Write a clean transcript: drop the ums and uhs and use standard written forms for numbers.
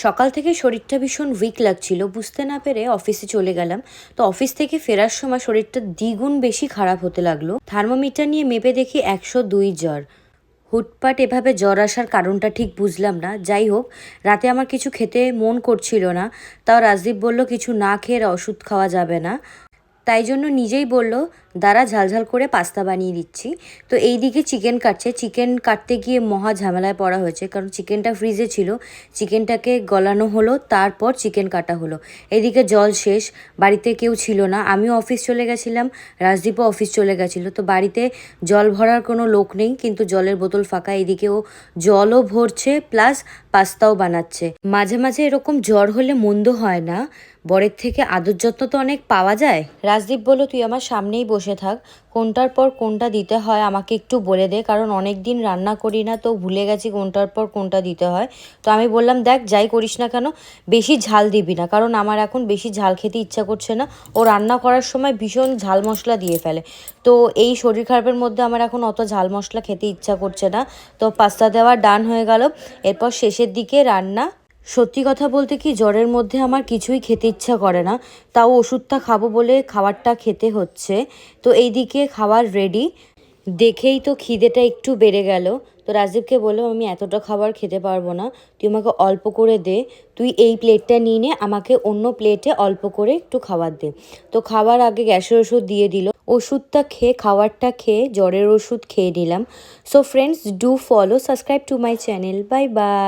সকাল থেকে শরীরটা ভীষণ উইক লাগছিল, বুঝতে না পেরে অফিসে চলে গেলাম। তো অফিস থেকে ফেরার সময় শরীরটা দ্বিগুণ বেশি খারাপ হতে লাগলো। থার্মোমিটার নিয়ে মেপে দেখি 102 জ্বর। হুটপাট এভাবে জ্বর আসার কারণটা ঠিক বুঝলাম না। যাই হোক, রাতে আমার কিছু খেতে মন করছিল না। তাও রাজদীপ বলল কিছু না খেয়ে ওষুধ খাওয়া যাবে না। তাই জন্য নিজেই বলল দাঁড়া ঝালঝাল করে পাস্তা বানিয়ে দিচ্ছি। তো এই দিকে চিকেন কাটছে। চিকেন কাটতে গিয়ে মহা ঝামেলায় পড়া হয়েছে, কারণ চিকেনটা ফ্রিজে ছিল। চিকেনটাকে গলানো হলো, তারপর চিকেন কাটা হলো। এদিকে জল শেষ, বাড়িতে কেউ ছিল না। আমিও অফিস চলে গেছিলাম, রাজদীপও অফিস চলে গেছিলো। তো বাড়িতে জল ভরার কোনো লোক নেই, কিন্তু জলের বোতল ফাঁকা। এদিকে ও জলও ভরছে প্লাস পাস্তাও বানাচ্ছে। মাঝে মাঝে এরকম জ্বর হলে মন্দ হয় না, বরের থেকে আদর যত্ন তো অনেক পাওয়া যায়। রাজদীপ বলল তুই আমার সামনেই বসে থাক, কোনটার পর কোনটা দিতে হয় আমাকে একটু বলে দে, কারণ অনেক দিন রান্না করি না, তো ভুলে গেছি কোনটার পর কোনটা দিতে হয়। তো আমি বললাম দেখ যাই করিস না কেন বেশি ঝাল দিবি না, কারণ আমার এখন বেশি ঝাল খেতে ইচ্ছা করছে না। ও রান্না করার সময় ভীষণ ঝাল মশলা দিয়ে ফেলে, তো এই শরীর খারাপের মধ্যে আমার এখন অত ঝাল মশলা খেতে ইচ্ছা করছে না। তো পাস্তা দেওয়া ডান হয়ে গেল। এরপর শেষের দিকে রান্না। সত্যি কথা বলতে কি, জ্বরের মধ্যে আমার কিছুই খেতে ইচ্ছা করে না, তাও ওষুধটা খাবো বলে খাবারটা খেতে হচ্ছে। তো এইদিকে খাবার রেডি দেখেই তো খিদেটা একটু বেড়ে গেল। তো রাজদীপকে বললাম আমি এতটা খাবার খেতে পারবো না, তুই আমাকে অল্প করে দে। তুই এই প্লেটটা নিয়ে নে, আমাকে অন্য প্লেটে অল্প করে একটু খাবার দে। তো খাবার আগে গ্যাসের ওষুধ দিয়ে দিল। ওষুধটা খেয়ে খাবারটা খেয়ে জ্বরের ওষুধ খেয়ে নিলাম। So friends, do follow, subscribe to my channel. Bye bye.